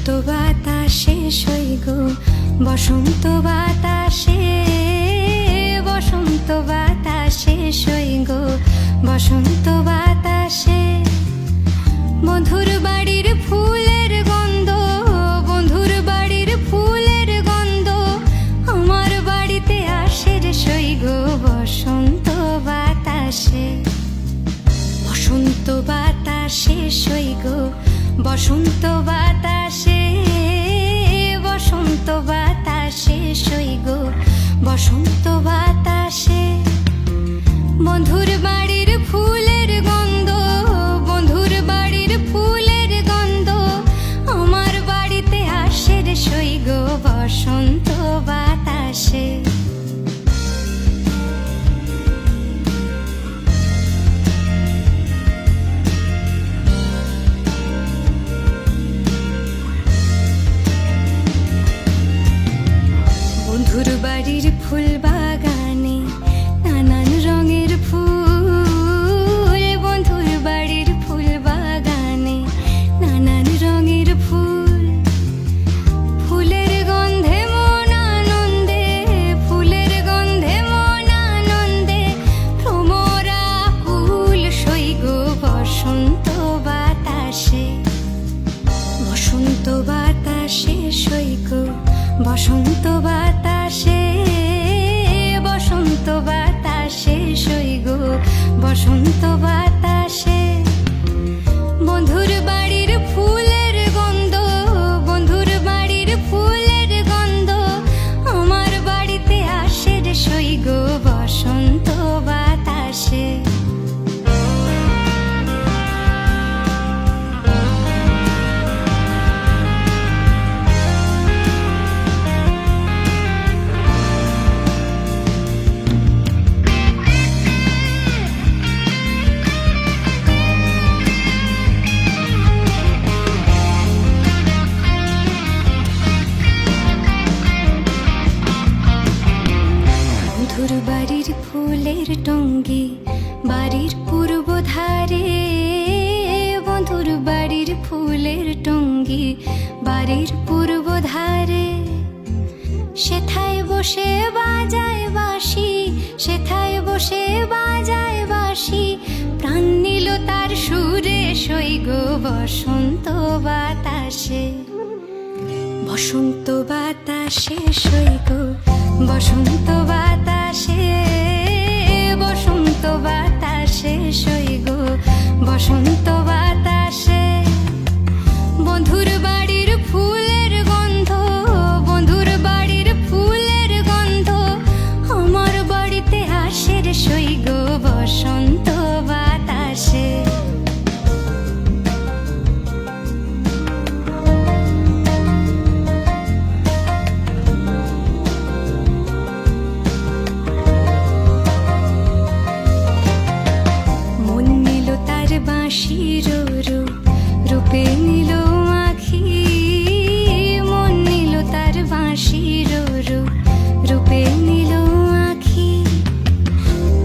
বসন্ত বাতাসে সই গো, বসন্ত বাতাসে, বসন্ত বাতাসে সই গো, বসন্ত বাতাসে। বন্ধুর বাড়ির ফুলের গন্ধ, বন্ধুর বাড়ির ফুলের গন্ধ আমার বাড়িতে আসে রে সই গো, বসন্ত বাতাসে। বসন্ত বাতাসে সই গো, বসন্ত বাতাসে, বসন্ত বাতাসে সই গো, বসন্ত বাতাসে। বন্ধুর বাড়ির ফুলের গন্ধ, বন্ধুর বাড়ির ফুলের গন্ধ আমার বাড়িতে আসে রে সই গো, বসন্ত বাতাসে। বন্ধুর বাড়ির ফুল বাগানে নানান রঙের ফুল, বন্ধুর বাড়ির ফুল বাগানে নানান রঙের ফুল। ফুলের গন্ধে মন আনন্দে, ফুলের গন্ধে মন আনন্দে ভ্রমরা কুল সই গো, বসন্ত বাতাসে। বসন্ত বাতাসে সই গো, বসন্ত বাতাসে, বসন্ত বাতাসে সই গো, বসন্ত বাতাসে। বন্ধুর বাড়ির ফুলের গন্ধ, বন্ধুর বাড়ির ফুলের গন্ধ আমার বাড়িতে আসে রে সই গো, বসন্ত বাতাসে। বন্ধুর বাড়ির ফুলের টঙ্গি বাড়ির পূর্ব ধারে, বন্ধুর বাড়ির ফুলের টঙ্গি বাড়ির পূর্ব ধারে। সেথায় বসে বাজায় বাঁশি, সেথায় বসে বাজায় বাঁশি প্রাণ নিল তার সুরে সই গো, বসন্ত বাতাসে। বসন্ত বাতাসে সই গো, বসন্ত বাতাসে, বসন্ত বাতাসে সই গো, বসন্ত বাতাসে। বন্ধুর বাড়ির ফুলের গন্ধ, বন্ধুর বাড়ির ফুলের গন্ধ আমার বাড়িতে আসে রে সই গো, বসন্ত বাতাসে। বাঁশির রূপে নিল আখি, মন নিল তার বাঁশির রূপে নিল আখি।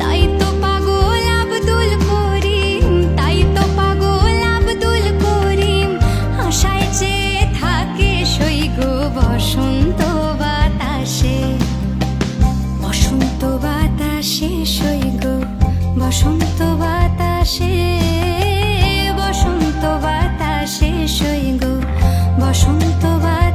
তাই তো পাগল আব্দুল করিম, তাই তো পাগল আব্দুল করিম আশায় চেয়ে থাকে সই গো, বসন্ত বাতাসে। বসন্ত বাতাসে সই গো, বসন্ত বাতাসে, বসন্ত বাতাসে সই গো, বসন্ত বাতাসে।